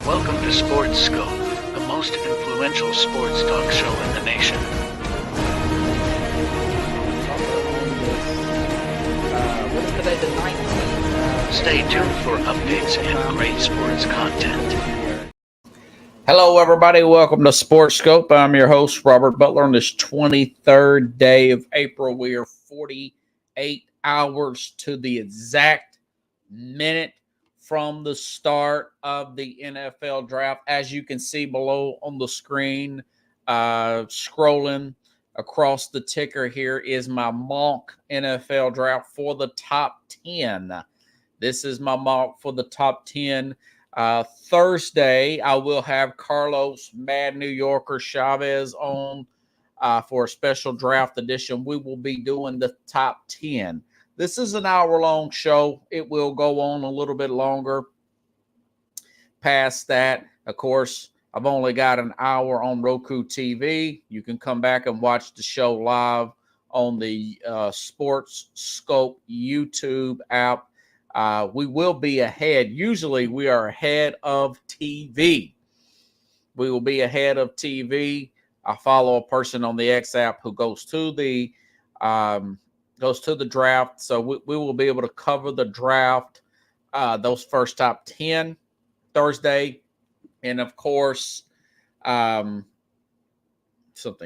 Welcome to Sports Scope, the most influential sports talk show in the nation. What is today, the 19th? Stay tuned for updates and great sports content. Hello, everybody. Welcome to Sports Scope. I'm your host, Robert Butler. On this 23rd day of April, we are 48 hours to the exact minute from the start of the NFL draft. As you can see below on the screen, scrolling across the ticker here is my mock NFL draft for the top 10. This is my mock for the top 10. Thursday, I will have Carlos Mad New Yorker Chavez on for a special draft edition. We will be doing the top 10. This is an hour-long show. It will go on a little bit longer past that. Of course, I've only got an hour on Roku TV. You can come back and watch the show live on the Sports Scope YouTube app. We will be ahead. Usually we are ahead of TV. We will be ahead of TV. I follow a person on the X app who goes to the draft. So we will be able to cover the draft, those first top 10 Thursday. And of course, something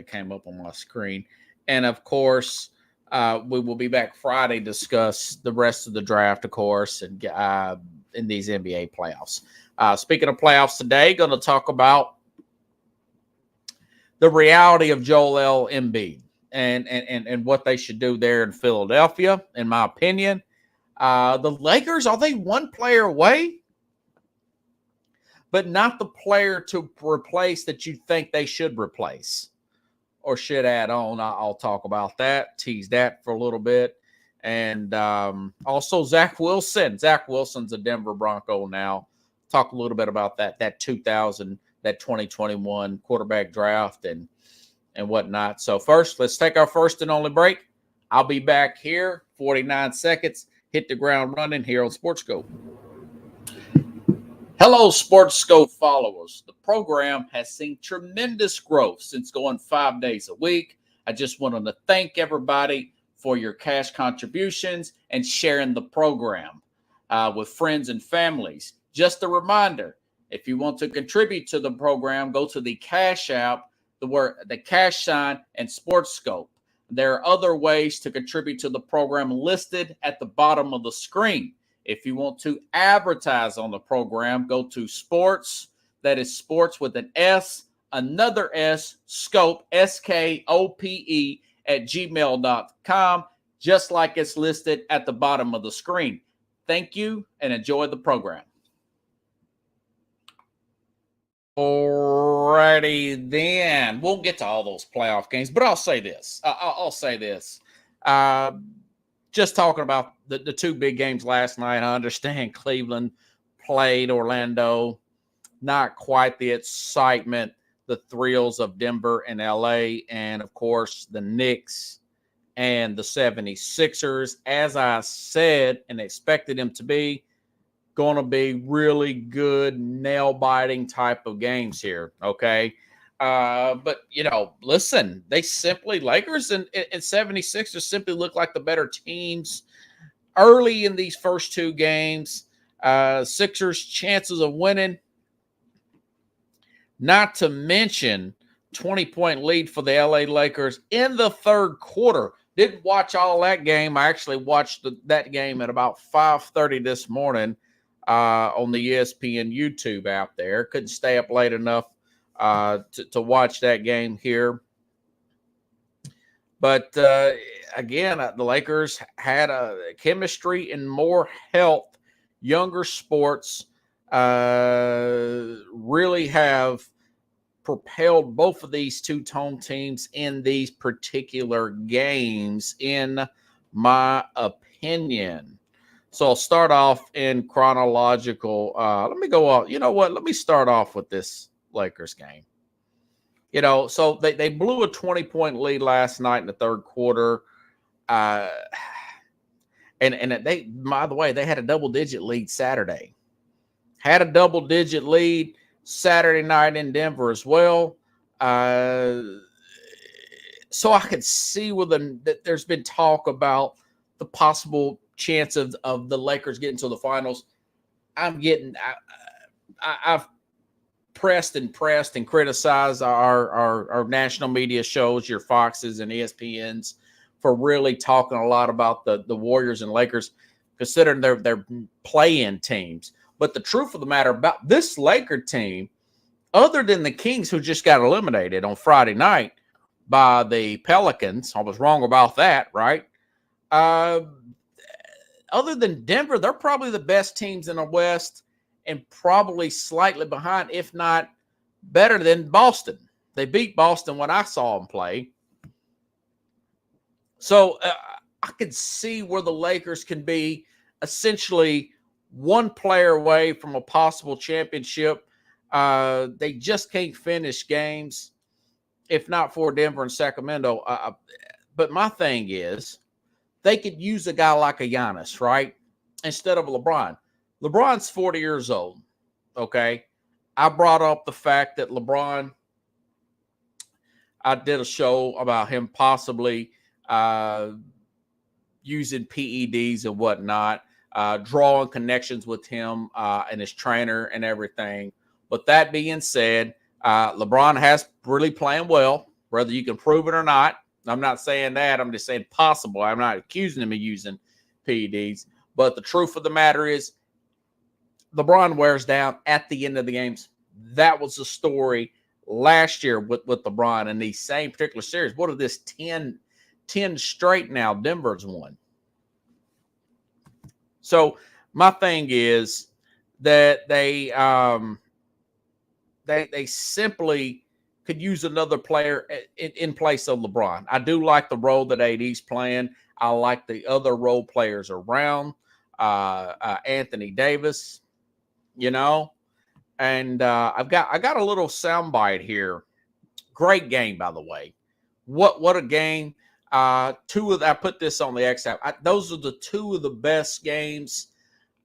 came up on my screen. And of course, we will be back Friday to discuss the rest of the draft, of course, and in these NBA playoffs. Speaking of playoffs today, going to talk about the reality of Joel Embiid and what they should do there in Philadelphia, in my opinion. The Lakers, are they one player away? But not the player to replace that you think they should replace or should add on. I'll talk about that, tease that for a little bit. And also Zach Wilson. Zach Wilson's a Denver Bronco now. Talk a little bit about that 2021 quarterback draft and whatnot. So first, let's take our first and only break. I'll be back here, 49 seconds. Hit the ground running here on Sports Scope. Hello, Sports Scope followers. The program has seen tremendous growth since going 5 days a week. I just wanted to thank everybody for your cash contributions and sharing the program with friends and families. Just a reminder, if you want to contribute to the program, go to the Cash App, the cash sign, and Sports Scope. There are other ways to contribute to the program listed at the bottom of the screen. If you want to advertise on the program, go to sports, that is sports with an S, another S, scope, SKOPE, at gmail.com, just like it's listed at the bottom of the screen. Thank you and enjoy the program. Alrighty then. We'll get to all those playoff games, but I'll say this. Just talking about the two big games last night, I understand Cleveland played Orlando. Not quite the excitement, the thrills of Denver and LA, and of course the Knicks and the 76ers. As I said and expected them to be, going to be really good, nail-biting type of games here, okay? But, listen, Lakers and 76ers simply look like the better teams early in these first two games. Sixers' chances of winning, not to mention 20-point lead for the LA Lakers in the third quarter. Didn't watch all that game. I actually watched that game at about 5:30 this morning on the ESPN YouTube app there. Couldn't stay up late enough to watch that game here. But again, the Lakers had a chemistry and more health. Younger sports really have propelled both of these two-tone teams in these particular games, in my opinion. So I'll start off in chronological. Let me go off. You know what? Let me start off with this Lakers game. So they blew a 20-point lead last night in the third quarter. And they, by the way, they had a double-digit lead Saturday. Had a double-digit lead. Saturday night in Denver as well. So I could see that there's been talk about the possible chance of the Lakers getting to the finals. I've pressed and criticized our national media shows, your Foxes and ESPNs, for really talking a lot about the Warriors and Lakers, considering they're play-in teams. But the truth of the matter about this Laker team, other than the Kings, who just got eliminated on Friday night by the Pelicans, I was wrong about that, right? Other than Denver, they're probably the best teams in the West and probably slightly behind, if not better than Boston. They beat Boston when I saw them play. So I could see where the Lakers can be essentially one player away from a possible championship. They just can't finish games, if not for Denver and Sacramento. But my thing is, they could use a guy like a Giannis, right? Instead of LeBron. LeBron's 40 years old, okay? I brought up the fact that LeBron, I did a show about him possibly using PEDs and whatnot, drawing connections with him and his trainer and everything. But that being said, LeBron has really playing well, whether you can prove it or not. I'm not saying that. I'm just saying possible. I'm not accusing him of using PEDs. But the truth of the matter is, LeBron wears down at the end of the games. That was the story last year with LeBron in the same particular series. What are this 10 straight now Denver's won? So my thing is that they simply could use another player in place of LeBron. I do like the role that AD's playing. I like the other role players around. Anthony Davis, and I got a little soundbite here. Great game, by the way. What a game! I put this on the X app. Those are the two of the best games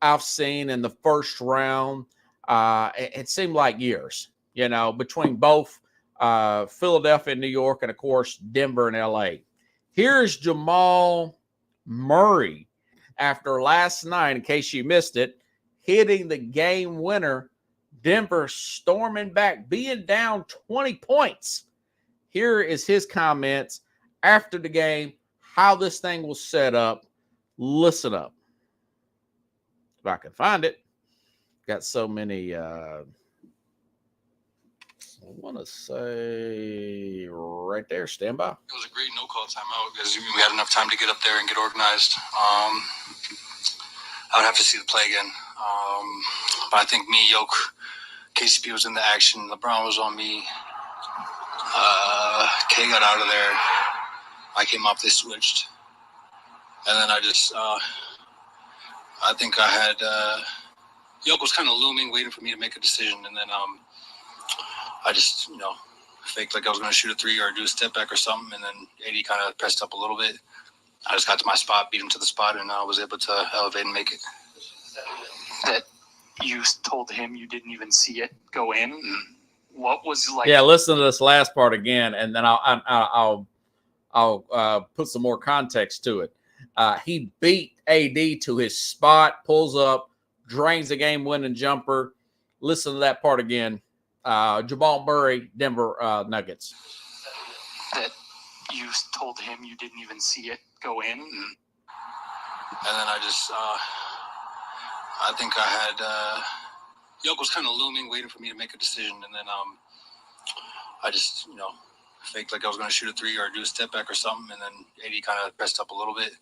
I've seen in the first round. It seemed like years, between both Philadelphia and New York, and of course Denver and LA. Here's Jamal Murray after last night, in case you missed it, hitting the game winner. Denver storming back, being down 20 points. Here is his comments after the game, how this thing was set up. Listen up. If I can find it. Got so many, I want to say right there, stand by. It was a great no-call timeout because we had enough time to get up there and get organized. I would have to see the play again. But I think me, Yoke, KCP was in the action. LeBron was on me. K got out of there. I came off, they switched. And then I think I had, Yoke was kind of looming, waiting for me to make a decision. And then I just, faked like I was going to shoot a three or do a step back or something. And then AD kind of pressed up a little bit. I just got to my spot, beat him to the spot, and I was able to elevate and make it. That you told him you didn't even see it go in. Mm-hmm. What was like? Yeah, listen to this last part again, and then I'll put some more context to it. He beat AD to his spot, pulls up, drains the game-winning jumper. Listen to that part again. Jamal Murray, Denver Nuggets. That you told him you didn't even see it go in. Mm-hmm. And then I just, I think I had, Yoke was kind of looming, waiting for me to make a decision. And then I just, faked like I was going to shoot a three or do a step back or something. And then AD kind of pressed up a little bit.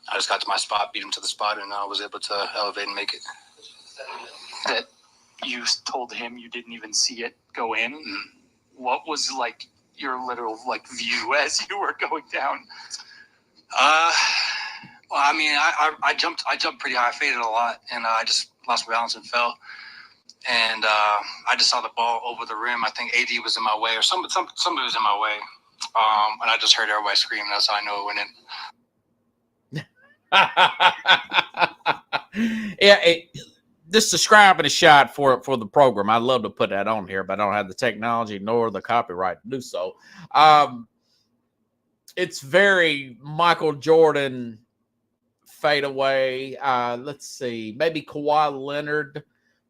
I just got to my spot, beat him to the spot, and I was able to elevate and make it. That you told him you didn't even see it go in. Mm-hmm. What was like your literal view as you were going down? Well, I mean, I jumped pretty high, I faded a lot, and I just lost my balance and fell. And I just saw the ball over the rim. I think AD was in my way, or somebody was in my way. And I just heard everybody scream. That's how I know it went in. Yeah, just describing a shot for the program. I'd love to put that on here, but I don't have the technology nor the copyright to do so. It's very Michael Jordan fadeaway. Let's see, maybe Kawhi Leonard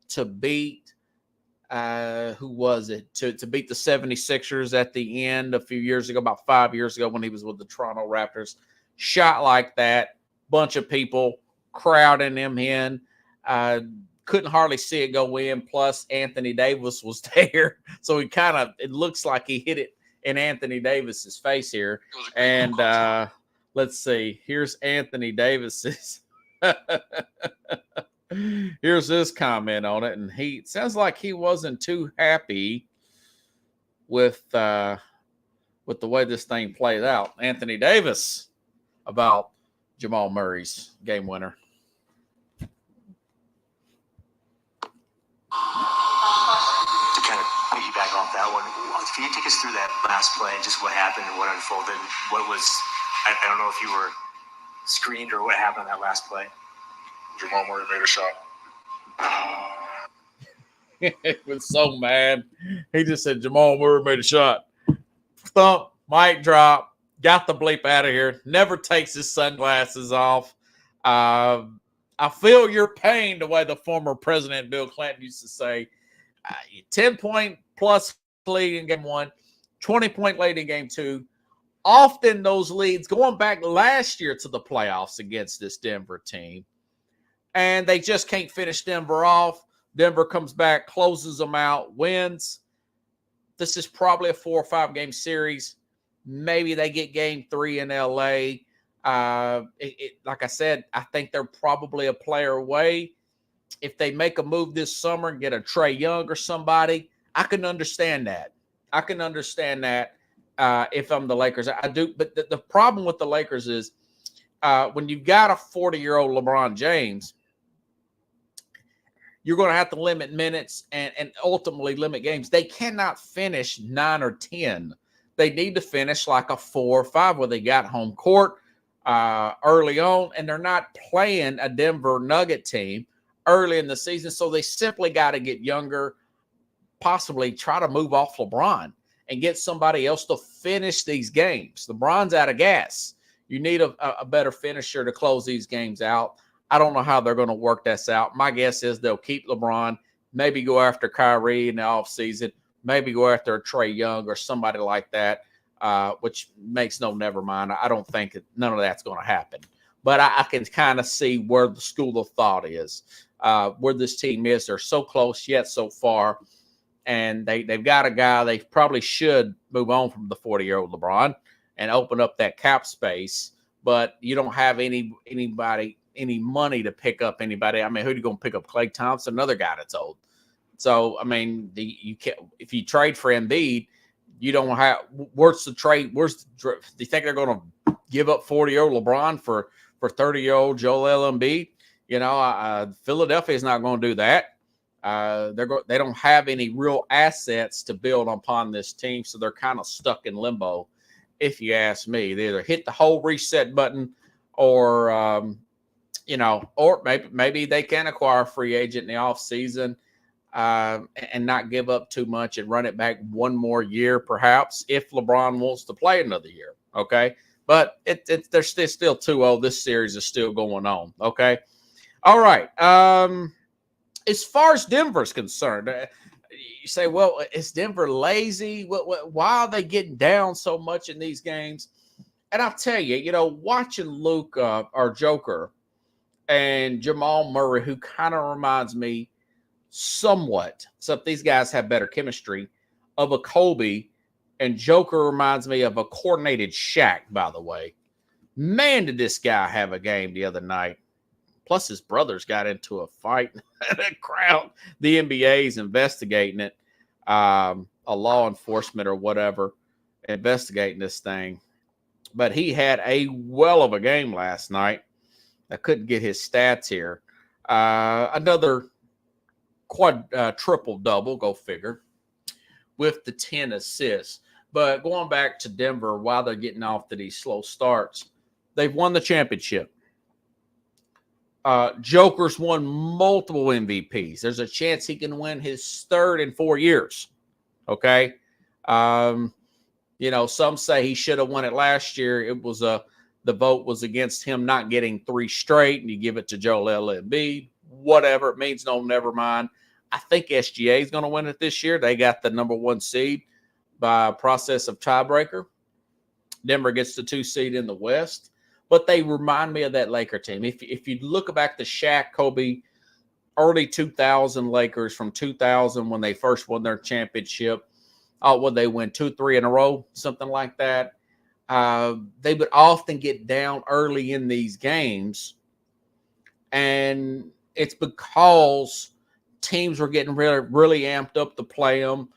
to beat who was it? To beat the 76ers at the end a few years ago, about 5 years ago when he was with the Toronto Raptors. Shot like that, bunch of people crowding him in. Couldn't hardly see it go in. Plus, Anthony Davis was there. So it looks like he hit it in Anthony Davis's face here. And let's see. Here's Anthony Davis's. Here's his comment on it. And he sounds like he wasn't too happy with the way this thing played out. Anthony Davis about Jamal Murray's game winner. To kind of piggyback off that one, can you take us through that last play and just what happened and what unfolded? What was, I don't know if you were screened or what happened on that last play. Jamal Murray made a shot. He was so mad. He just said Jamal Murray made a shot. Thump, mic drop, got the bleep out of here. Never takes his sunglasses off. I feel your pain, the way the former president Bill Clinton used to say. 10-point plus lead in game 1, 20-point lead in game 2. Often those leads going back last year to the playoffs against this Denver team. And they just can't finish Denver off. Denver comes back, closes them out, wins. This is probably a 4 or 5 game series. Maybe they get game 3 in LA. Like I said, I think they're probably a player away. If they make a move this summer and get a Trae Young or somebody, I can understand that. If I'm the Lakers. I do. But the problem with the Lakers is when you've got a 40-year-old LeBron James, you're going to have to limit minutes and ultimately limit games. They cannot finish 9 or 10. They need to finish like a 4 or 5 where they got home court early on, and they're not playing a Denver Nugget team early in the season. So they simply got to get younger, possibly try to move off LeBron and get somebody else to finish these games. LeBron's out of gas. You need a better finisher to close these games out. I don't know how they're going to work this out. My guess is they'll keep LeBron, maybe go after Kyrie in the offseason, maybe go after a Trae Young or somebody like that, which makes never mind. I don't think none of that's going to happen. But I can kind of see where the school of thought is, where this team is. They're so close yet so far, and they've got a guy they probably should move on from the 40-year-old LeBron and open up that cap space. But you don't have any money to pick up anybody. I mean, who are you going to pick up? Klay Thompson, another guy that's old. So, I mean, you can't, if you trade for Embiid, you don't have, where's the trade? Do you think they're going to give up 40-year-old LeBron for 30-year-old Joel Embiid? You know, Philadelphia is not going to do that. They don't have any real assets to build upon this team, so they're kind of stuck in limbo, if you ask me. They either hit the whole reset button or, or maybe they can acquire a free agent in the offseason and not give up too much and run it back one more year, perhaps, if LeBron wants to play another year. Okay. But they're still too old. This series is still going on. Okay. All right. As far as Denver's concerned, you say, well, is Denver lazy? Why are they getting down so much in these games? And I'll tell you, watching Luka or Joker and Jamal Murray, who kind of reminds me somewhat, except these guys have better chemistry, of a Kobe, and Joker reminds me of a coordinated Shaq, by the way. Man, did this guy have a game the other night. Plus, his brothers got into a fight. The crowd, the NBA is investigating it. A law enforcement or whatever, investigating this thing. But he had a well of a game last night. I couldn't get his stats here. Another triple double, go figure, with the 10 assists. But going back to Denver, while they're getting off to these slow starts, they've won the championship. Joker's won multiple MVPs. There's a chance he can win his third in 4 years. Okay. Some say he should have won it last year. It was the vote was against him not getting 3 straight, and you give it to Joel Embiid. Whatever it means, no, never mind. I think SGA is going to win it this year. They got the number 1 seed by a process of tiebreaker. Denver gets the 2 seed in the West. But they remind me of that Laker team. If you look back to Shaq, Kobe, early 2000 Lakers from 2000 when they first won their championship, would they win 2-3 in a row, something like that? They would often get down early in these games, and it's because teams were getting really, really amped up to play them.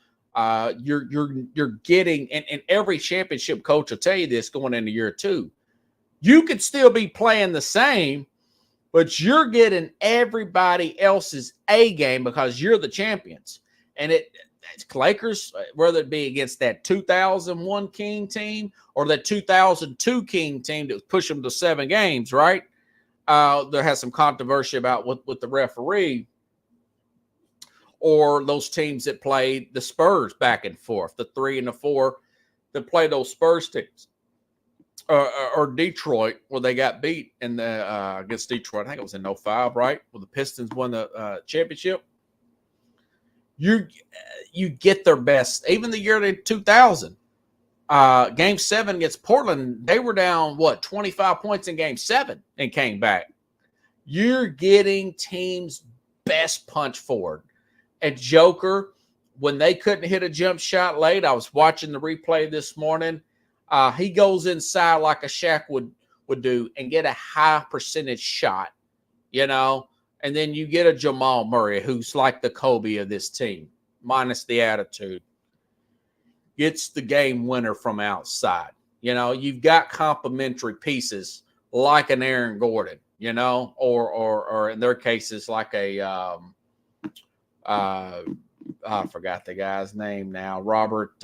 You're getting, and every championship coach will tell you this going into year 2. You could still be playing the same, but you're getting everybody else's A game because you're the champions. And it's Lakers, whether it be against that 2001 King team or that 2002 King team that pushed them to 7 games, right? There has some controversy about with the referee, or those teams that played the Spurs back and forth, the 3 and the 4 that play those Spurs teams. Or Detroit, where they got beat in the against Detroit. I think it was in 05, right? Where the Pistons won the championship. You get their best. Even the year of 2000, Game 7 against Portland, they were down, 25 points in Game 7 and came back. You're getting teams' best punch forward. And Joker, when they couldn't hit a jump shot late, I was watching the replay this morning. He goes inside like a Shaq would do and get a high percentage shot, and then you get a Jamal Murray, who's like the Kobe of this team, minus the attitude, gets the game winner from outside. You've got complementary pieces like an Aaron Gordon, or in their cases, like a, I forgot the guy's name now, Robert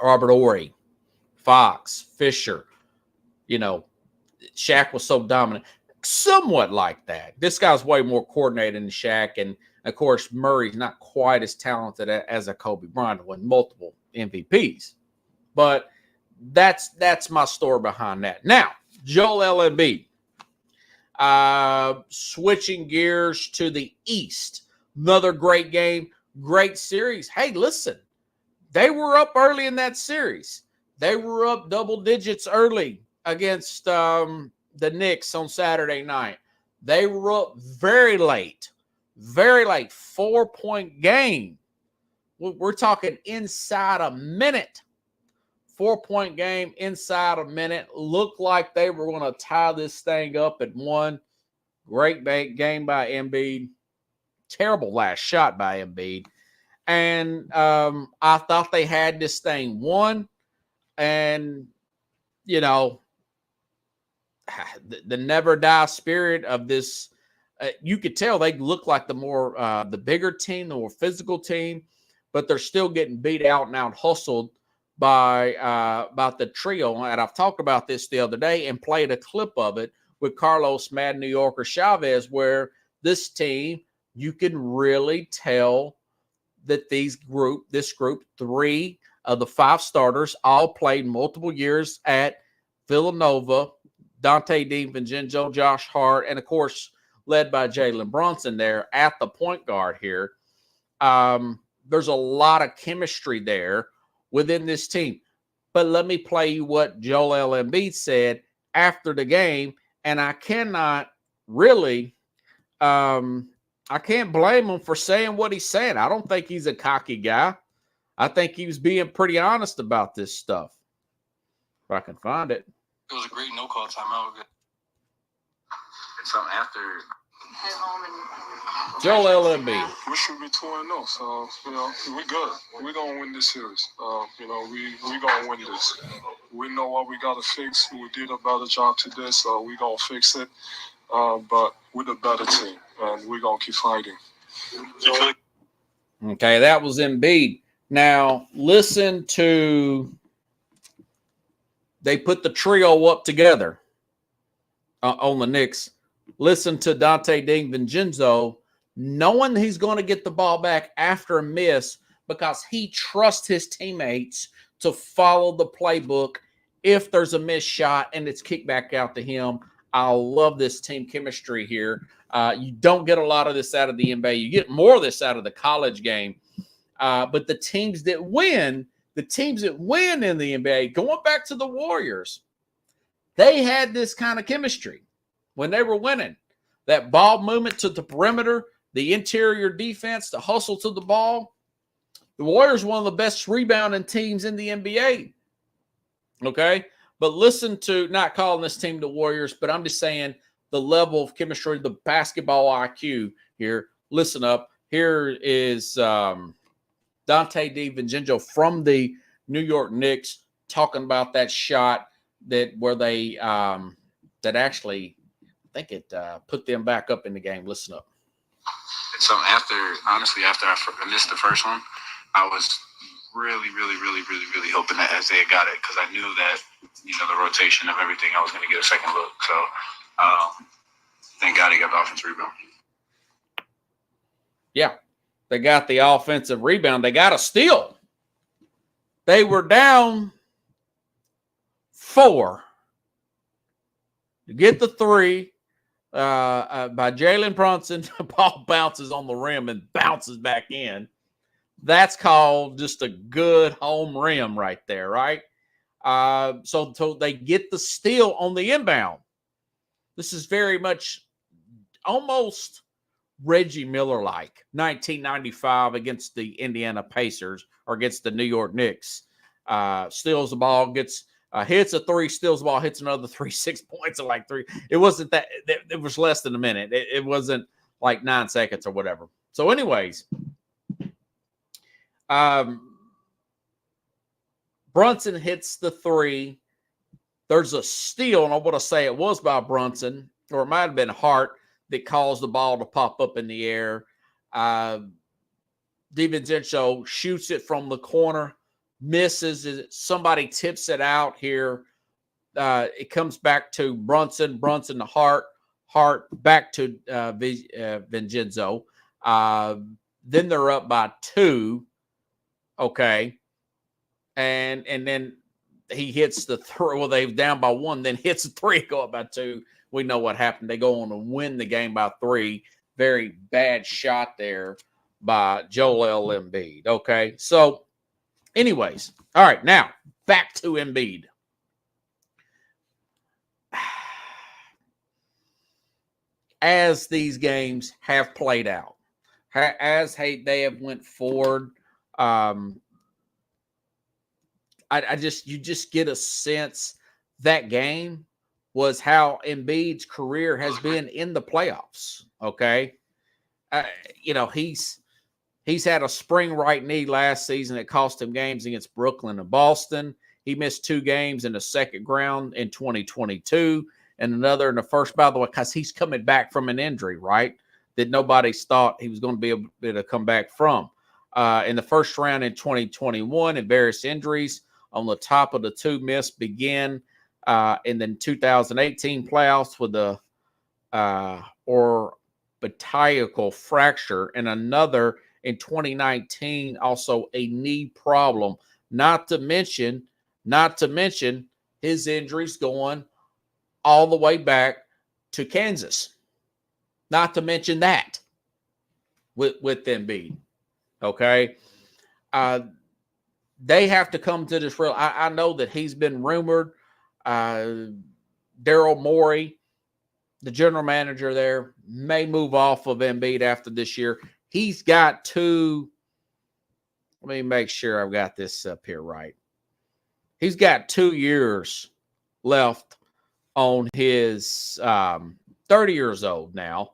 Ory, Fox, Fisher. Shaq was so dominant. Somewhat like that. This guy's way more coordinated than Shaq. And, of course, Murray's not quite as talented as a Kobe Bryant, won multiple MVPs. But that's my story behind that. Now, Joel Embiid. Switching gears to the East. Another great game, great series. Hey, listen. They were up early in that series. They were up double digits early against the Knicks on Saturday night. They were up very late, 4-point game. We're talking inside a minute. 4-point game inside a minute. Looked like they were going to tie this thing up at 1. Great game by Embiid. Terrible last shot by Embiid. And I thought they had this thing won. And, the never die spirit of this, you could tell they look like the bigger team, the more physical team, but they're still getting beat out and out hustled by the trio. And I've talked about this the other day and played a clip of it with Carlos Mad New Yorker Chavez, where this team, you can really tell that this group, 3 of the 5 starters, all played multiple years at Villanova. Dante DiVincenzo, Josh Hart, and, of course, led by Jalen Brunson there at the point guard here. There's a lot of chemistry there within this team. But let me play you what Joel Embiid said after the game, and I cannot really I can't blame him for saying what he's saying. I don't think he's a cocky guy. I think he was being pretty honest about this stuff. If I can find it. It was a great no-call timeout. And something after Joel Embiid. We should be 2-0, so we're good. We're gonna win this series. We gonna win this. We know what we gotta fix. We did a better job today, so we gonna fix it. But we're the better team, and we're gonna keep fighting. Okay, that was Embiid. Now listen to. They put the trio up together. on the Knicks, listen to Dante DiVincenzo, knowing he's going to get the ball back after a miss because he trusts his teammates to follow the playbook if there's a missed shot and it's kicked back out to him. I love this team chemistry here. You don't get a lot of this out of the NBA. You get more of this out of the college game. But the teams that win in the NBA, going back to the Warriors, they had this kind of chemistry when they were winning. That ball movement to the perimeter, the interior defense, the hustle to the ball. The Warriors one of the best rebounding teams in the NBA. Okay? But listen to, not calling this team the Warriors, but I'm just saying the level of chemistry, the basketball IQ here. Listen up. Here is Dante DiVincenzo from the New York Knicks talking about that shot where they that actually, I think it put them back up in the game. Listen up. So after I missed the first one, I was really hoping that Isaiah got it because I knew that, the rotation of everything, I was going to get a second look. So thank God he got the offensive rebound. Yeah, they got the offensive rebound. They got a steal. They were down 4. You get the 3 by Jalen Brunson. The ball bounces on the rim and bounces back in. That's called just a good home rim right there, right? So they get the steal on the inbound. This is very much almost Reggie Miller-like, 1995 against the Indiana Pacers or against the New York Knicks. Steals the ball, hits a 3, steals the ball, hits another 3, 6 points in like 3. It wasn't that. It was less than a minute. It wasn't like 9 seconds or whatever. So anyways, Brunson hits the 3. There's a steal, and I want to say it was by Brunson, or it might have been Hart that caused the ball to pop up in the air. DiVincenzo shoots it from the corner, misses. Somebody tips it out here. It comes back to Brunson to Hart back to Vincenzo. Then they're up by 2. Okay. And then he hits the 3. Well, they're down by 1, then hits the 3, go up by 2. We know what happened. They go on to win the game by 3. Very bad shot there by Joel Embiid. Okay. So, anyways. All right. Now, back to Embiid. As these games have played out, as they have went forward, you just get a sense that game was how Embiid's career has been in the playoffs. Okay. He's had a spring right knee last season that cost him games against Brooklyn and Boston. He missed 2 games in the second round in 2022 and another in the first, by the way, because he's coming back from an injury, right? That nobody thought he was going to be able to come back from. In the first round in 2021 and various injuries on the top of the 2 missed began in the 2018 playoffs with the orbital fracture and another in 2019, also a knee problem. Not to mention his injuries going all the way back to Kansas. Not to mention that with Embiid. Okay. They have to come to this real. I know that he's been rumored. Daryl Morey, the general manager there, may move off of Embiid after this year. He's got 2. Let me make sure I've got this up here right. He's got 2 years left on his 30 years old now.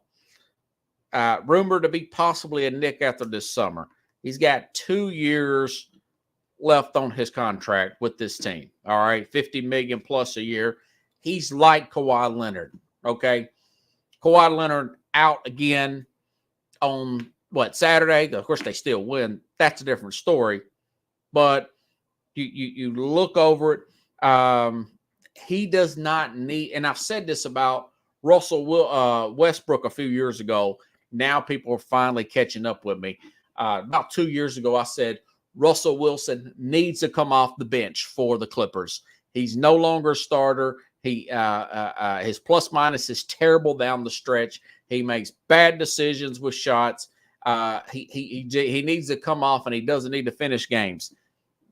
Rumored to be possibly a Knick after this summer. He's got 2 years left on his contract with this team. All right, $50 million plus a year. He's like Kawhi Leonard. Okay, Kawhi Leonard out again on Saturday. Of course, they still win. That's a different story. But you look over it. He does not need, and I've said this about Westbrook a few years ago. Now people are finally catching up with me. About 2 years ago, I said Russell Wilson needs to come off the bench for the Clippers. He's no longer a starter. His plus minus is terrible down the stretch. He makes bad decisions with shots. He needs to come off, and he doesn't need to finish games.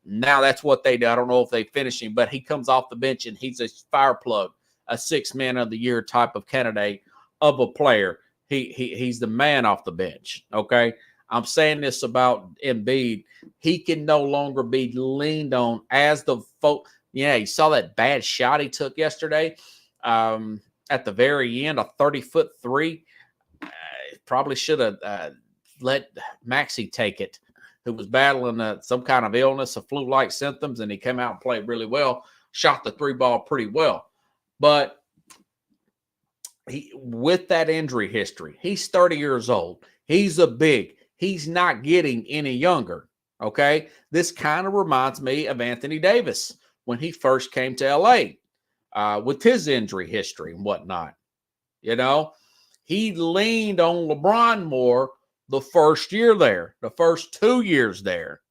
Now that's what they do. I don't know if they finish him, but he comes off the bench, and he's a fire plug, a 6 man of the year type of candidate of a player. He's the man off the bench. Okay, I'm saying this about Embiid. He can no longer be leaned on as the folk. Yeah, you saw that bad shot he took yesterday at the very end, a 30-foot three. Probably should have let Maxey take it, who was battling some kind of illness, a flu-like symptoms, and he came out and played really well, shot the three ball pretty well. But with that injury history, he's 30 years old. He's a big. He's not getting any younger, okay? This kind of reminds me of Anthony Davis when he first came to L.A. With his injury history and whatnot. You know, he leaned on LeBron more the first year there, the first 2 years there.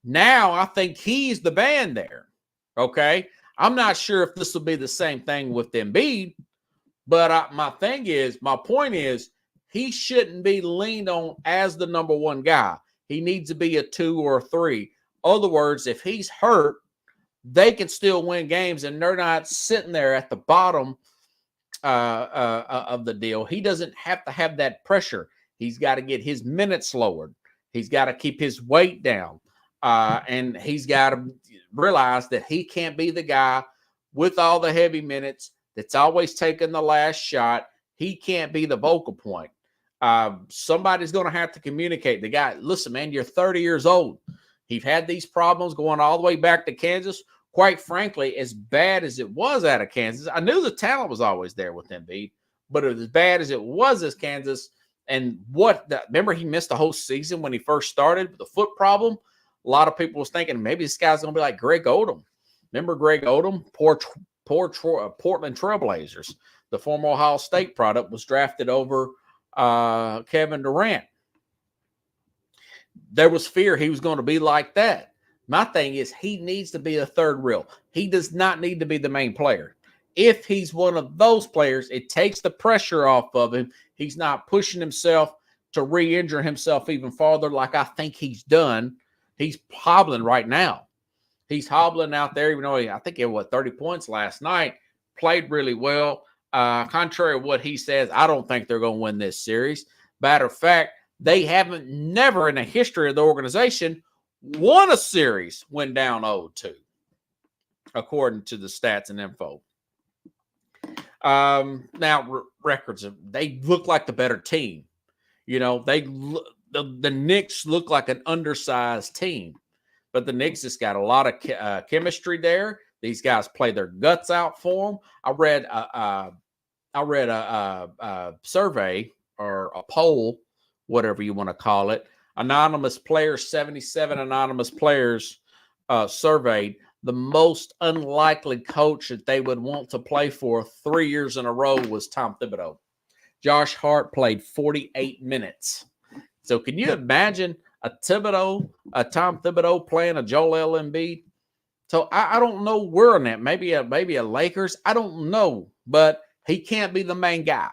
Now I think he's the man there, okay? I'm not sure if this will be the same thing with Embiid, but my point is, he shouldn't be leaned on as the number one guy. He needs to be a 2 or a 3. Other words, if he's hurt, they can still win games, and they're not sitting there at the bottom of the deal. He doesn't have to have that pressure. He's got to get his minutes lowered. He's got to keep his weight down, and he's got to realize that he can't be the guy with all the heavy minutes that's always taking the last shot. He can't be the vocal point. Somebody's going to have to communicate. The guy, listen, man, you're 30 years old. He's had these problems going all the way back to Kansas. Quite frankly, as bad as it was out of Kansas, I knew the talent was always there with Embiid, but as bad as it was as Kansas, and remember he missed the whole season when he first started with the foot problem. A lot of people was thinking maybe this guy's going to be like Greg Odom. Remember Greg Odom? Poor Portland Trailblazers. The former Ohio State product was drafted over Kevin Durant. There was fear he was going to be like that. My thing is he needs to be a third reel. He does not need to be the main player. If he's one of those players, it takes the pressure off of him. He's not pushing himself to re-injure himself even farther like I think he's done. He's hobbling right now. He's hobbling out there, even though I think he had, 30 points last night, played really well. Contrary to what he says, I don't think they're going to win this series. Matter of fact, they never in the history of the organization won a series when down 0-2, according to the stats and info. Now, records, they look like the better team. You know, the Knicks look like an undersized team, but the Knicks has got a lot of chemistry there. These guys play their guts out for them. I read a survey or a poll, whatever you want to call it. Anonymous players, 77 anonymous players surveyed. The most unlikely coach that they would want to play for 3 years in a row was Tom Thibodeau. Josh Hart played 48 minutes. So can you imagine a Tom Thibodeau playing a Joel Embiid? So I don't know where on that. Maybe a Lakers. I don't know, but he can't be the main guy.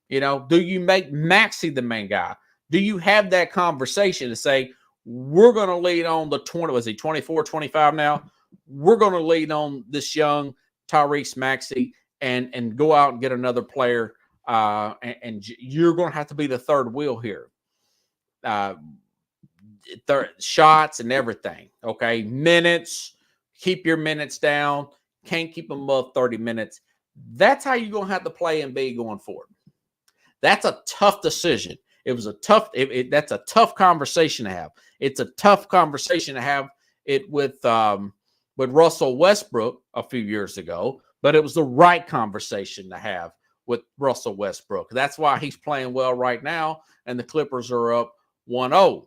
You know, do you make Maxey the main guy? Do you have that conversation to say, we're going to lead on the 20, was he 24, 25 now? We're going to lead on this young Tyrese Maxey and go out and get another player. And you're going to have to be the third wheel here. Shots and everything. Okay. Minutes, keep your minutes down. Can't keep them above 30 minutes. That's how you're going to have to play Embiid going forward. That's a tough decision. That's a tough conversation to have. It's a tough conversation to have it with Russell Westbrook a few years ago, but it was the right conversation to have with Russell Westbrook. That's why he's playing well right now, and the Clippers are up 1-0.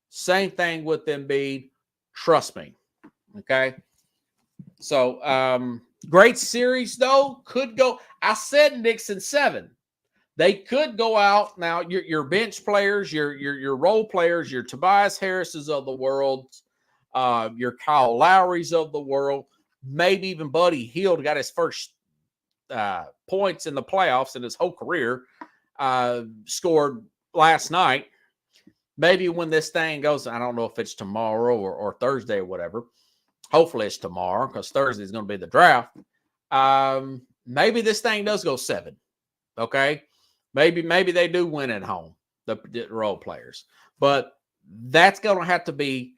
Same thing with Embiid. Trust me. Okay. So Great series, though. Could go. I said Knicks in 7. They could go out now. Your bench players, your role players, your Tobias Harrises of the world, your Kyle Lowrys of the world, maybe even Buddy Hield got his first points in the playoffs in his whole career. Scored last night. Maybe when this thing goes, I don't know if it's tomorrow or Thursday or whatever. Hopefully it's tomorrow because Thursday is going to be the draft. Maybe this thing does go 7. Okay. Maybe they do win at home, the role players. But that's going to have to be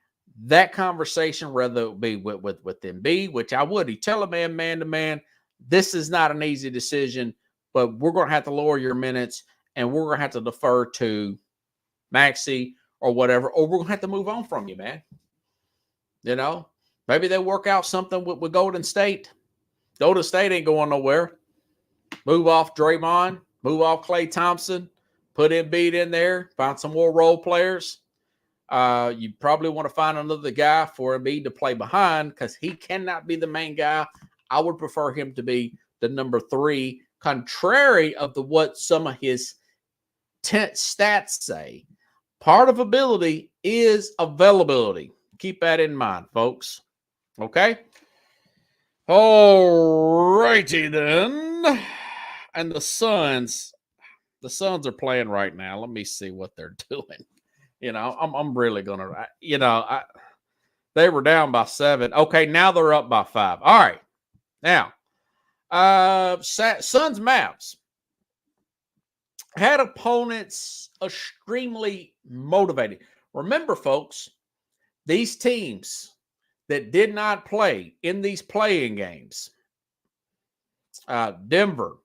that conversation, whether it be with Embiid, which I would. You tell a man to man, this is not an easy decision, but we're going to have to lower your minutes and we're going to have to defer to Maxey or whatever, or we're going to have to move on from you, man. You know, maybe they work out something with Golden State. Golden State ain't going nowhere. Move off Draymond, move off Klay Thompson, put Embiid in there, find some more role players. You probably want to find another guy for Embiid to play behind because he cannot be the main guy. I would prefer him to be the number 3, contrary of what some of his stats say. Part of ability is availability. Keep that in mind, folks. Okay? All righty then. And the Suns are playing right now. Let me see what they're doing. You know, I'm really going to, they were down by 7. Okay, now they're up by 5. All right. Now, Suns Mavs had opponents extremely motivated. Remember, folks, these teams that did not play in these playing games, Denver,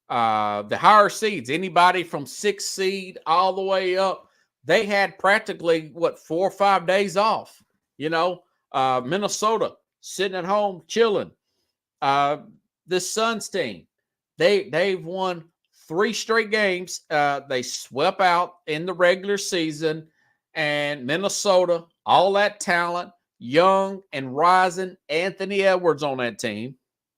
the higher seeds, anybody from 6th seed all the way up, they had practically, 4 or 5 days off. You know, Minnesota sitting at home chilling. This Suns team, they've won 3 straight games. They swept out in the regular season, and Minnesota, all that talent, young and rising Anthony Edwards on that team.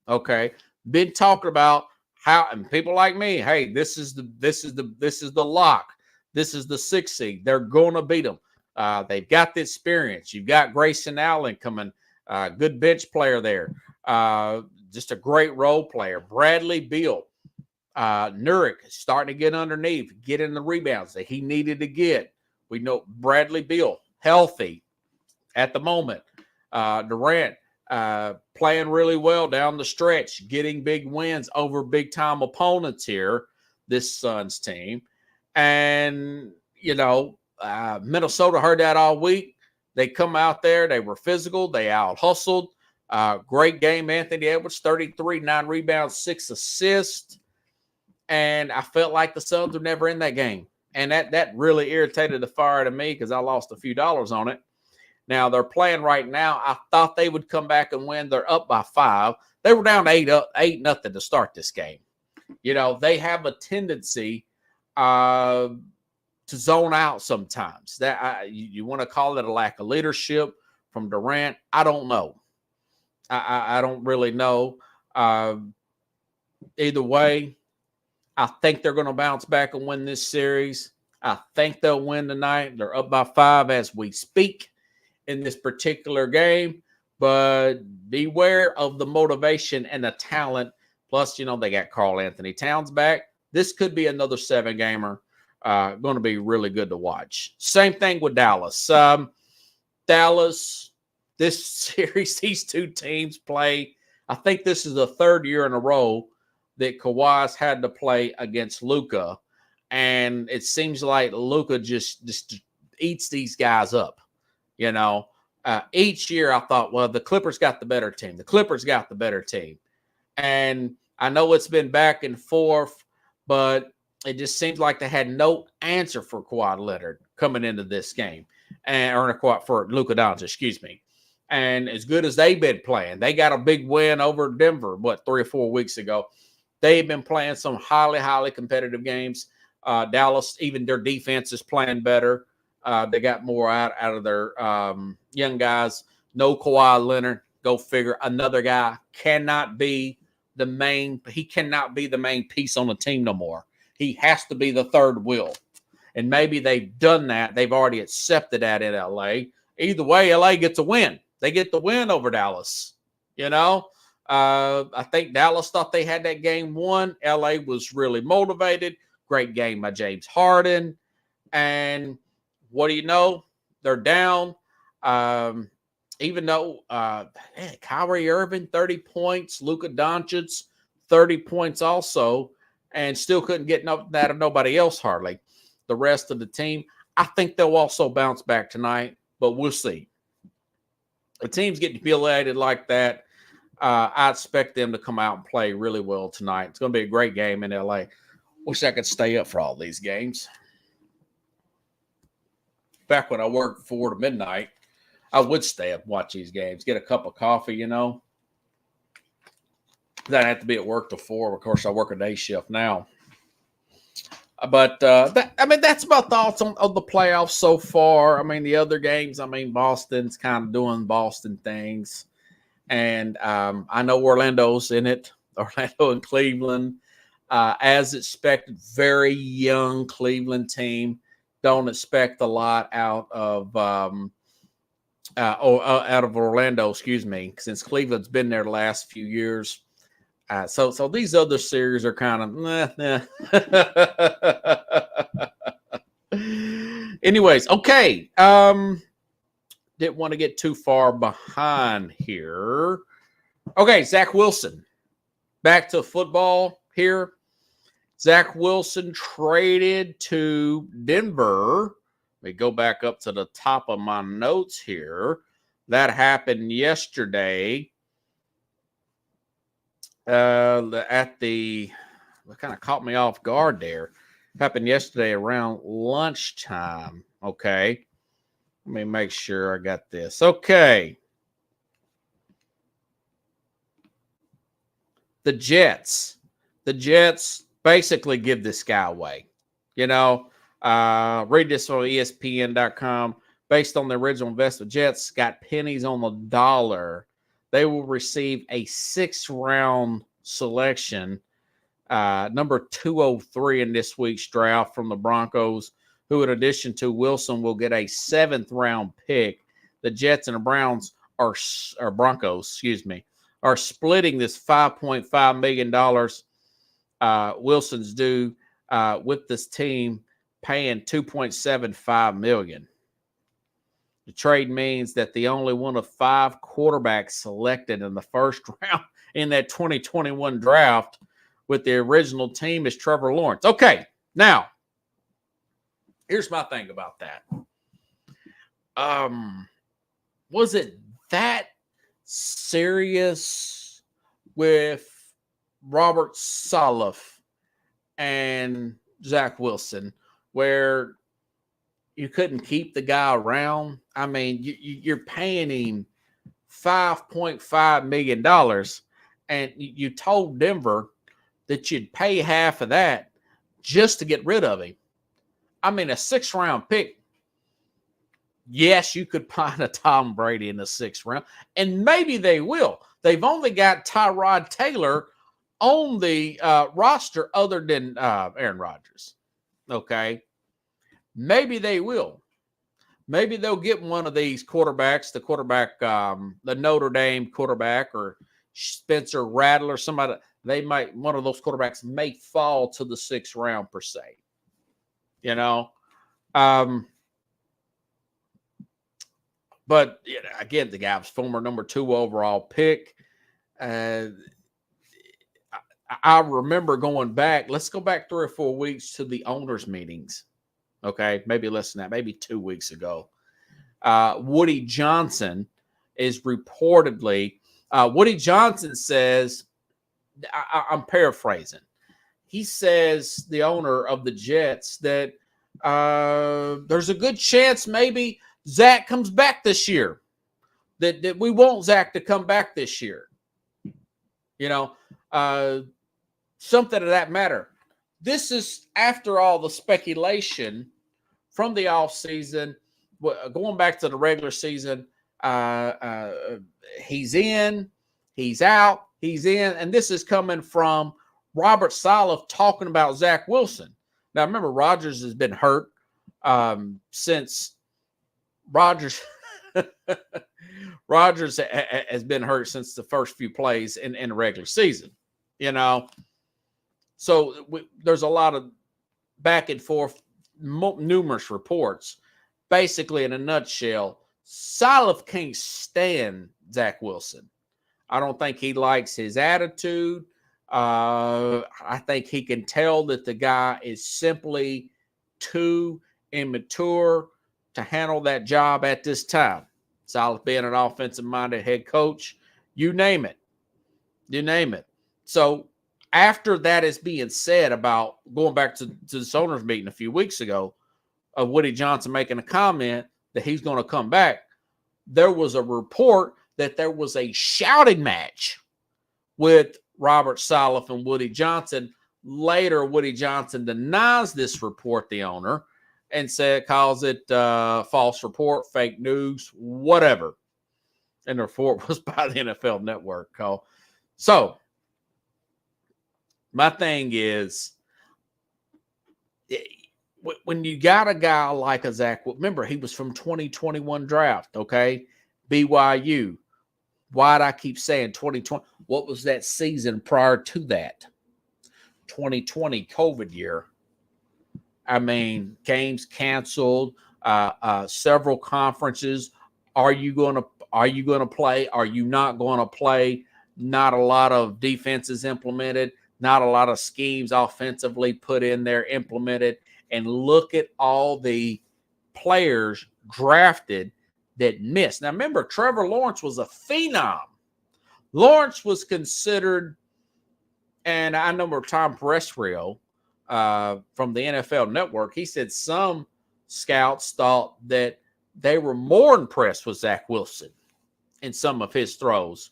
Okay, been talking about how, and people like me, hey, this is the lock. This is the 6th seed. They're going to beat them. They've got the experience. You've got Grayson Allen coming, good bench player there. Just a great role player. Bradley Beal. Nurkic starting to get underneath, getting the rebounds that he needed to get. We know Bradley Beal healthy at the moment. Durant playing really well down the stretch, getting big wins over big-time opponents here, this Suns team. And, Minnesota heard that all week. They come out there. They were physical. They out-hustled. Great game, Anthony Edwards, 33, 9 rebounds, 6 assists. And I felt like the Suns were never in that game. And that really irritated the fire to me because I lost a few dollars on it. Now, they're playing right now. I thought they would come back and win. They're up by 5. They were down 8-0 to start this game. They have a tendency to zone out sometimes. That you want to call it a lack of leadership from Durant. I don't know. I don't really know. Either way, I think they're going to bounce back and win this series. I think they'll win tonight. They're up by 5 as we speak in this particular game. But beware of the motivation and the talent. Plus, they got Karl Anthony Towns back. This could be another 7-gamer. Going to be really good to watch. Same thing with Dallas. Dallas, this series, these two teams play. I think this is the 3rd year in a row that Kawhi's had to play against Luka. And it seems like Luka just eats these guys up. Each year I thought, well, the Clippers got the better team. The Clippers got the better team. And I know it's been back and forth, but it just seems like they had no answer for Kawhi Leonard coming into this game. Or for Luka Doncic, excuse me. And as good as they've been playing, they got a big win over Denver, 3 or 4 weeks ago. They've been playing some highly, highly competitive games. Dallas, even their defense is playing better. They got more out of their young guys. No Kawhi Leonard. Go figure. Another guy cannot be the main. He cannot be the main piece on the team no more. He has to be the third wheel. And maybe they've done that. They've already accepted that in LA. Either way, LA gets a win. They get the win over Dallas. You know, I think Dallas thought they had that game won. LA was really motivated. Great game by James Harden. And what do you know? They're down. Even though Kyrie Irving, 30 points, Luka Doncic, 30 points also, and still couldn't get that of nobody else hardly. The rest of the team, I think they'll also bounce back tonight, but we'll see. The team's getting affiliated like that. I expect them to come out and play really well tonight. It's going to be a great game in LA. Wish I could stay up for all these games. Back when I worked 4 to midnight, I would stay up and watch these games, get a cup of coffee, you know. Then I have to be at work till 4. Of course, I work a day shift now. But, that's my thoughts on the playoffs so far. I mean, the other games, Boston's kind of doing Boston things. And I know Orlando's in it, Orlando and Cleveland. As expected, very young Cleveland team. Don't expect a lot out of Orlando, since Cleveland's been there the last few years. So these other series are kind of Anyways, okay. Didn't want to get too far behind here. Okay, Zach Wilson. Back to football here. Zach Wilson traded to Denver. Let me go back up to the top of my notes here. That happened yesterday. What kind of caught me off guard there. Happened yesterday around lunchtime. Okay. Let me make sure I got this. Okay. The Jets basically give this guy away. You know, read this on ESPN.com. Based on the original investment, Jets got pennies on the dollar. They will receive a 6th-round selection, number 203 in this week's draft from the Broncos, who, in addition to Wilson, will get a 7th-round pick. The Jets and the Broncos, are splitting this $5.5 million Wilson's due with this team paying $2.75 million. The trade means that the only one of 5 quarterbacks selected in the first round in that 2021 draft with the original team is Trevor Lawrence. Okay, now, here's my thing about that. Was it that serious with Robert Saleh and Zach Wilson where you couldn't keep the guy around? I mean, you're paying him $5.5 million, and you told Denver that you'd pay half of that just to get rid of him. I mean, a 6th-round pick. Yes, you could find a Tom Brady in the 6th round, and maybe they will. They've only got Tyrod Taylor on the roster other than Aaron Rodgers. Okay. Maybe they will. Maybe they'll get one of these quarterbacks, the Notre Dame quarterback or Spencer Rattler, somebody. One of those quarterbacks may fall to the 6th round per se. You know, but again, the guy was former number 2 overall pick. I remember going back. Let's go back 3 or 4 weeks to the owners' meetings. Okay, maybe less than that, maybe 2 weeks ago. Woody Johnson is reportedly, Woody Johnson says, I'm paraphrasing. He says, the owner of the Jets, that there's a good chance maybe Zach comes back this year. That we want Zach to come back this year. You know, something of that matter. This is after all the speculation from the offseason, going back to the regular season, he's in, he's out, he's in. And this is coming from Robert Saleh talking about Zach Wilson. Now, remember, Rodgers has been hurt since Rodgers has been hurt since the first few plays in the regular season, So there's a lot of back and forth, numerous reports. Basically, in a nutshell, Saleh can't stand Zach Wilson. I don't think he likes his attitude. I think he can tell that the guy is simply too immature to handle that job at this time. Saleh being an offensive-minded head coach, you name it. So after that is being said about going back to this owners meeting a few weeks ago of Woody Johnson making a comment that he's going to come back, there was a report that there was a shouting match with Robert Saleh and Woody Johnson. Later, Woody Johnson denies this report, the owner, and calls it false report, fake news, whatever. And the report was by the NFL Network. So my thing is, when you got a guy like a Zach, remember, he was from 2021 draft, okay? BYU. Why'd I keep saying 2020? What was that season prior to that? 2020 COVID year. I mean, games canceled, several conferences. Are you going to play? Are you not going to play? Not a lot of defenses implemented. Not a lot of schemes offensively put in there, implemented. And look at all the players drafted that missed. Now, remember, Trevor Lawrence was a phenom. Lawrence was considered, and I remember Tom Presrio from the NFL Network, he said some scouts thought that they were more impressed with Zach Wilson in some of his throws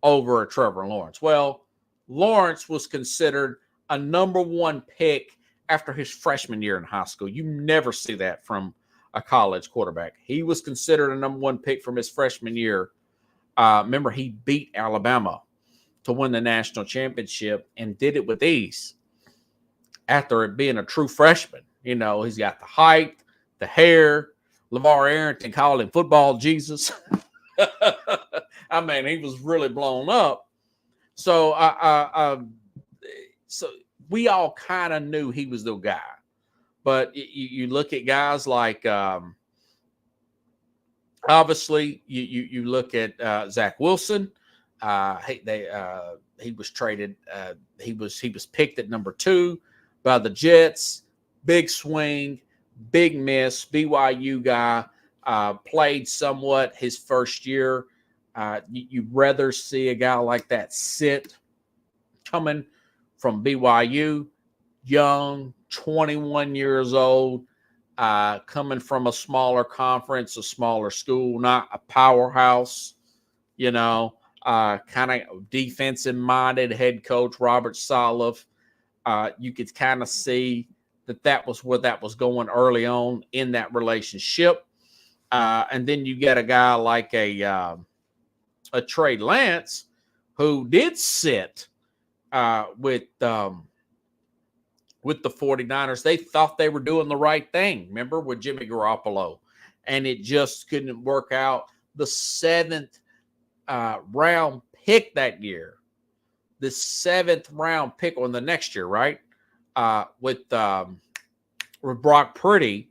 over Trevor Lawrence. Well, Lawrence was considered a number one pick after his freshman year in high school. You never see that from a college quarterback. He was considered a number one pick from his freshman year. Remember, he beat Alabama to win the national championship and did it with ease after it being a true freshman. He's got the height, the hair. LeVar Arrington called him football Jesus. I mean, he was really blown up. So, so we all kind of knew he was the guy. But you look at guys like, obviously, you look at Zach Wilson. He was traded. He was picked at number 2 by the Jets. Big swing, big miss. BYU guy, played somewhat his first year. You'd rather see a guy like that sit, coming from BYU, young, 21 years old, coming from a smaller conference, a smaller school, not a powerhouse, kind of defensive-minded head coach, Robert Saleh. You could kind of see that was where that was going early on in that relationship. And then you get a guy like a Trey Lance, who did sit with the 49ers. They thought they were doing the right thing. Remember, with Jimmy Garoppolo, and it just couldn't work out. The 7th round pick that year, the 7th round pick on the next year, right? With Brock Purdy,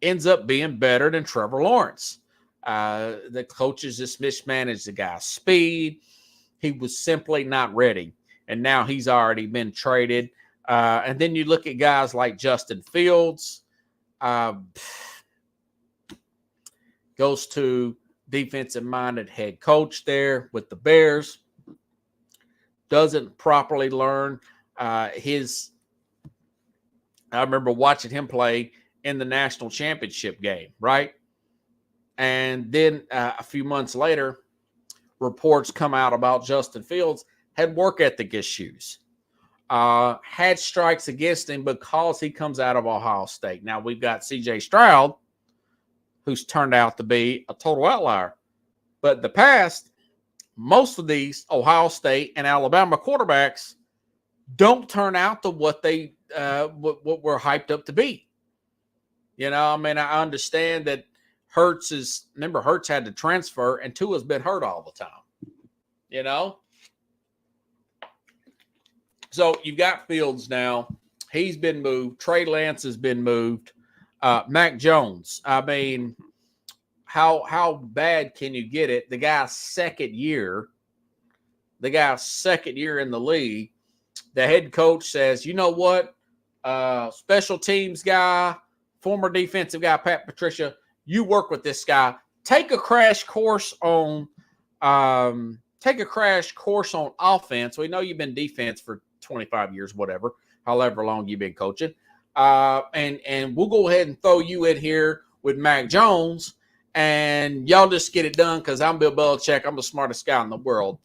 ends up being better than Trevor Lawrence. The coaches just mismanaged the guy's speed. He was simply not ready. And now he's already been traded. And then you look at guys like Justin Fields, goes to defensive-minded head coach there with the Bears, doesn't properly learn I remember watching him play in the national championship game, right? And then a few months later, reports come out about Justin Fields had work ethic issues, had strikes against him because he comes out of Ohio State. Now, we've got C.J. Stroud, who's turned out to be a total outlier. But in the past, most of these Ohio State and Alabama quarterbacks don't turn out to what they what we're hyped up to be. You know, I mean, I understand that Hurts had to transfer, and Tua's been hurt all the time. You know? So you've got Fields now. He's been moved. Trey Lance has been moved. Mac Jones. I mean, how bad can you get it? The guy's second year in the league. The head coach says, you know what? Special teams guy, former defensive guy, Pat Patricia, you work with this guy. Take a crash course on offense. We know you've been defense for 25 years, whatever, however long you've been coaching. And we'll go ahead and throw you in here with Mac Jones, and y'all just get it done because I'm Bill Belichick. I'm the smartest guy in the world.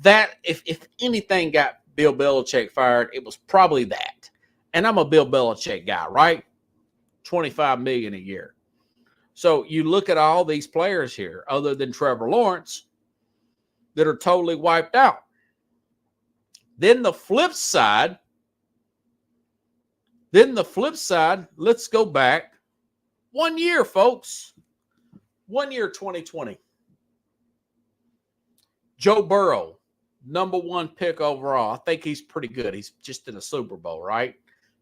That, if anything got Bill Belichick fired, it was probably that. And I'm a Bill Belichick guy, right? $25 million a year. So you look at all these players here, other than Trevor Lawrence, that are totally wiped out. Then the flip side, let's go back 1 year, folks. 1 year, 2020. Joe Burrow, number 1 pick overall. I think he's pretty good. He's just in a Super Bowl, right?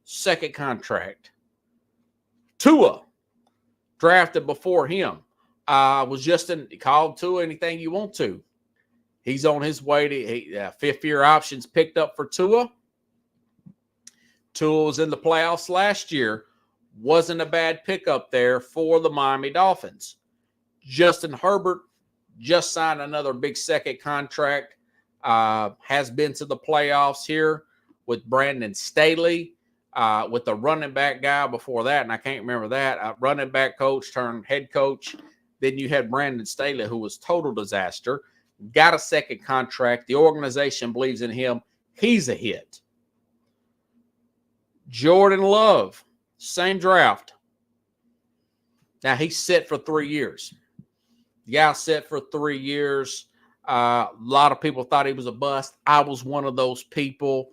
Second contract. Tua, drafted before him. Called Tua anything you want to. He's on his way to fifth-year options picked up for Tua. Tua was in the playoffs last year. Wasn't a bad pickup there for the Miami Dolphins. Justin Herbert just signed another big second contract. Has been to the playoffs here with Brandon Staley, with the running back guy before that, and I can't remember that. Running back coach turned head coach. Then you had Brandon Staley, who was total disaster. Got a second contract. The organization believes in him. He's a hit. Jordan Love, same draft. Now he's set for 3 years. The guy's set for 3 years. A lot of people thought he was a bust. I was one of those people.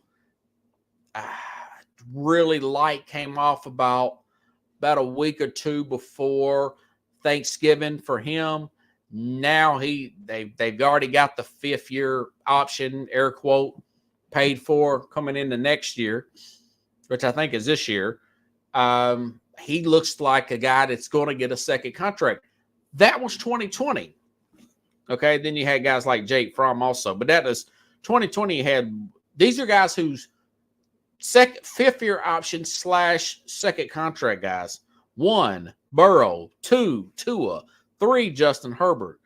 Really light came off about a week or two before Thanksgiving for him. Now they've already got the 5th-year option, air quote, paid for coming into next year, which I think is this year. He looks like a guy that's going to get a second contract. That was 2020. Okay, then you had guys like Jake Fromm also. But that is 2020. These are guys whose 5th-year option / second contract guys. 1, Burrow. 2, Tua. 3, Justin Herbert.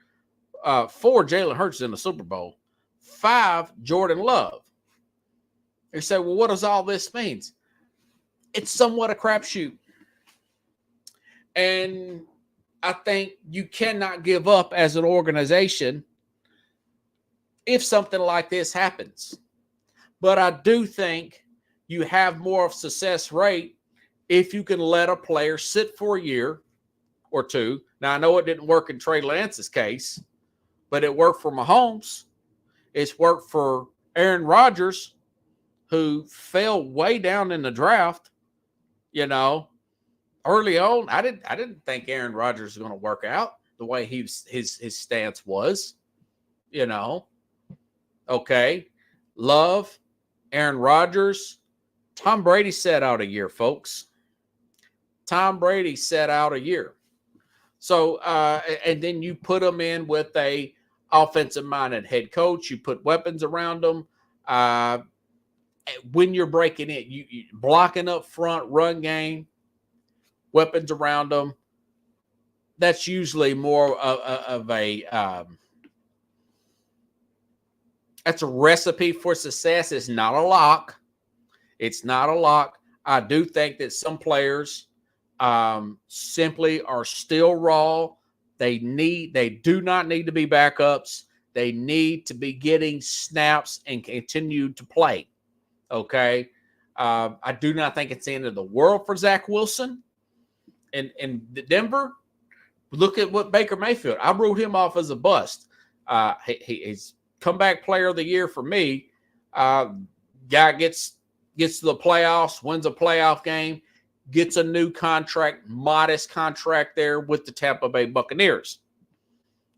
4, Jalen Hurts in the Super Bowl. 5, Jordan Love. You say, well, what does all this mean? It's somewhat a crapshoot. And I think you cannot give up as an organization if something like this happens. But I do think you have more of success rate if you can let a player sit for a year or two. Now, I know it didn't work in Trey Lance's case, but it worked for Mahomes. It's worked for Aaron Rodgers, who fell way down in the draft. You know, early on, I didn't think Aaron Rodgers was going to work out the way his stance was. You know, okay, Love, Aaron Rodgers, Tom Brady sat out a year, folks. Tom Brady sat out a year. So, and then you put them in with a offensive-minded head coach. You put weapons around them. When you're breaking in, you blocking up front, run game, weapons around them. That's usually more of a that's a recipe for success. It's not a lock. It's not a lock. I do think that some players simply are still raw. They do not need to be backups. They need to be getting snaps and continue to play. Okay. I do not think it's the end of the world for Zach Wilson in Denver. Look at what Baker Mayfield. I wrote him off as a bust. He's comeback player of the year for me. Guy gets to the playoffs, wins a playoff game, gets a new contract, modest contract there with the Tampa Bay Buccaneers.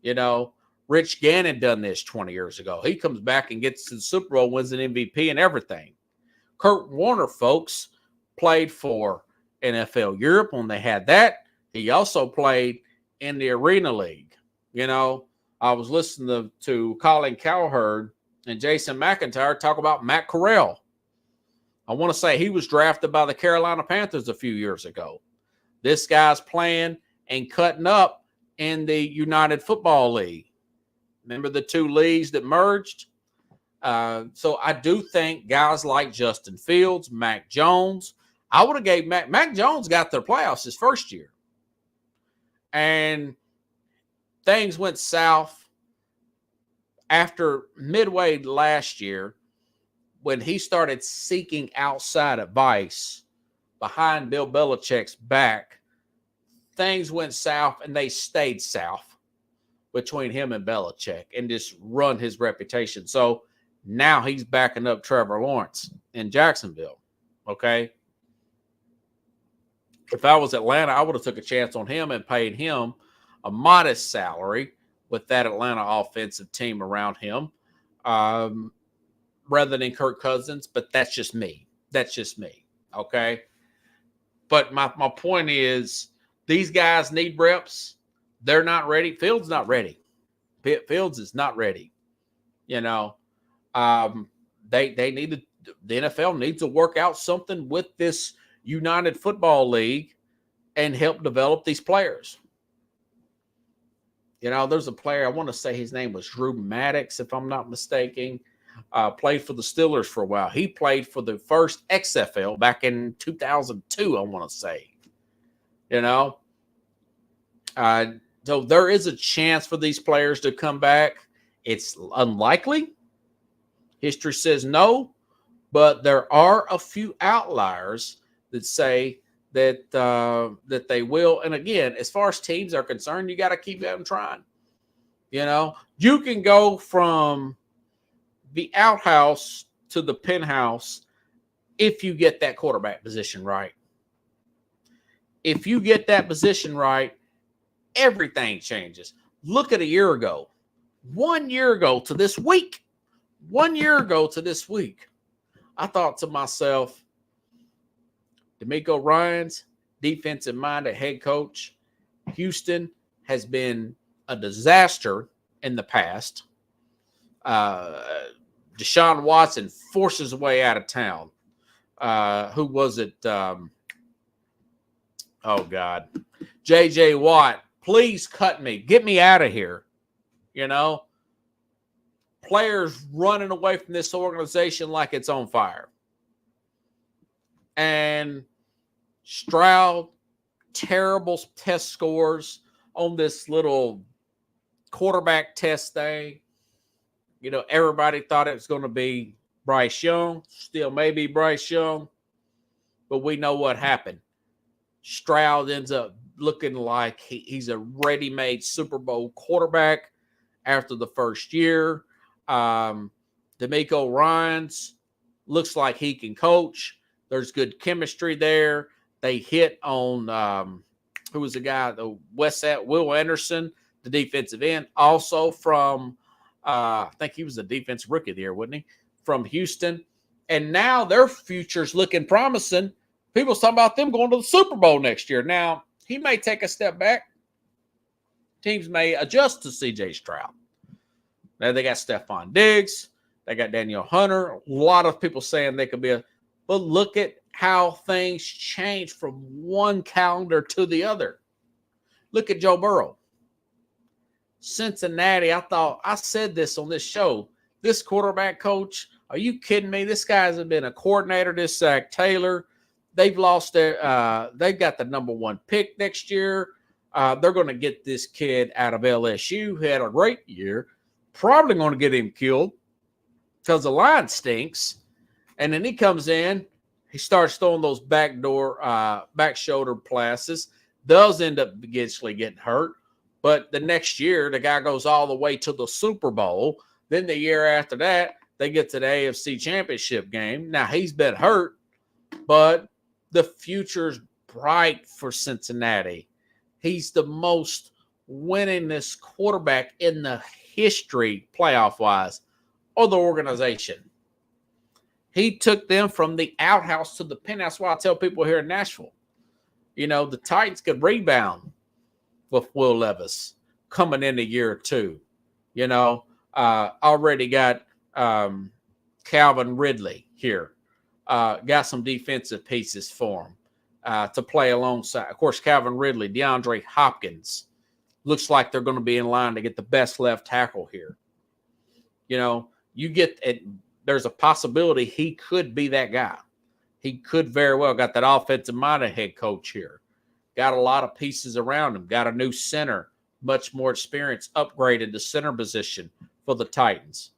You know, Rich Gannon done this 20 years ago. He comes back and gets to the Super Bowl, wins an MVP and everything. Kurt Warner, folks, played for NFL Europe when they had that. He also played in the Arena League. You know, I was listening to Colin Cowherd and Jason McIntyre talk about Matt Corral. I want to say he was drafted by the Carolina Panthers a few years ago. This guy's playing and cutting up in the United Football League. Remember the two leagues that merged? So I do think guys like Justin Fields, Mac Jones, I would have gave Mac Jones got their playoffs his first year. And things went south after midway last year when he started seeking outside advice behind Bill Belichick's back. Things went south and they stayed south between him and Belichick and just run his reputation. So now he's backing up Trevor Lawrence in Jacksonville. Okay. If I was Atlanta, I would have took a chance on him and paid him a modest salary with that Atlanta offensive team around him, rather than Kirk Cousins. But that's just me. That's just me. Okay. But my point is these guys need reps. They're not ready. Fields not ready. Fields is not ready. You know, they need to, the NFL needs to work out something with this United Football League and help develop these players. You know, there's a player, I want to say his name was Drew Maddox, if I'm not mistaken, played for the Steelers for a while. He played for the first XFL back in 2002, I want to say. You know, so there is a chance for these players to come back. It's unlikely. History says no, but there are a few outliers that say that that they will. And again, as far as teams are concerned, you got to keep them trying. You know, you can go from the outhouse to the penthouse if you get that quarterback position right. If you get that position right, everything changes. Look at a year ago. 1 year ago to this week. 1 year ago to this week. I thought to myself, D'Amico Ryans, defensive-minded head coach. Houston has been a disaster in the past. Deshaun Watson forces his way out of town. Who was it? Oh, God. J.J. Watt, please cut me. Get me out of here. You know? Players running away from this organization like it's on fire. And Stroud, terrible test scores on this little quarterback test thing. You know, everybody thought it was going to be Bryce Young. Still maybe Bryce Young. But we know what happened. Stroud ends up looking like he's a ready-made Super Bowl quarterback after the first year. D'Amico Ryans looks like he can coach. There's good chemistry there. They hit on who was the guy, the Will Anderson, the defensive end, also from I think he was the defensive rookie of the year, wasn't he? From Houston. And now their future's looking promising. People's talking about them going to the Super Bowl next year. Now, he may take a step back. Teams may adjust to C.J. Stroud. Now, they got Stephon Diggs. They got Daniel Hunter. A lot of people saying they could be a – but look at how things change from one calendar to the other. Look at Joe Burrow. Cincinnati, I said this on this show. This quarterback coach, are you kidding me? This guy's been a coordinator, this Zach Taylor. They've lost their they've got the number one pick next year. They're going to get this kid out of LSU who had a great year. Probably going to get him killed because the line stinks. And then he comes in, he starts throwing those back shoulder passes. Those end up eventually getting hurt. But the next year, the guy goes all the way to the Super Bowl. Then the year after that, they get to the AFC Championship game. Now, he's been hurt, but the future's bright for Cincinnati. He's the most winningest quarterback in the history, playoff-wise, of the organization. He took them from the outhouse to the penthouse. That's why I tell people here in Nashville, the Titans could rebound with Will Levis coming in a year or two. Already got Calvin Ridley here. Got some defensive pieces for him to play alongside. Of course, Calvin Ridley, DeAndre Hopkins. Looks like they're going to be in line to get the best left tackle here. You get it. There's a possibility he could be that guy. He could very well got that offensive-minded head coach here. Got a lot of pieces around him. Got a new center, much more experience, upgraded the center position for the Titans.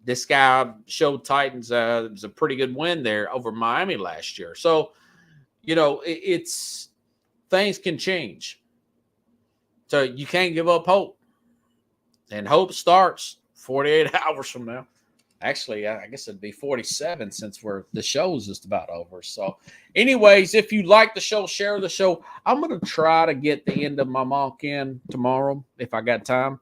This guy showed Titans it was a pretty good win there over Miami last year. So, it's things can change. So you can't give up hope. And hope starts 48 hours from now. Actually, I guess it'd be 47 since the show's just about over. So, anyways, if you like the show, share the show. I'm going to try to get the end of my mock in tomorrow if I got time.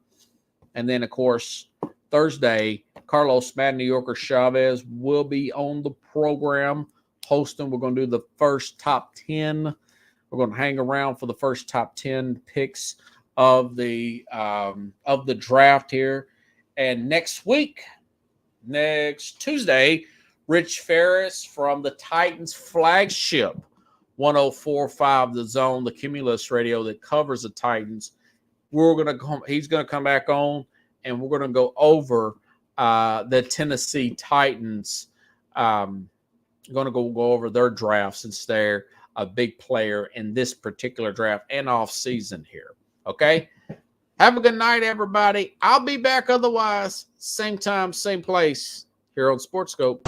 And then, of course, Thursday, Carlos Mad New Yorker Chavez will be on the program hosting. We're going to do the first top 10. We're going to hang around for the first top 10 picks of the draft here. And next Tuesday, Rich Ferris from the Titans flagship 104.5 The Zone, the Cumulus radio that covers the Titans. He's going to come back on, and we're going to go over the Tennessee Titans. Going to go over their draft since they're a big player in this particular draft and off season here. Okay. Have a good night, everybody. I'll be back otherwise. Same time, same place here on Sports Scope.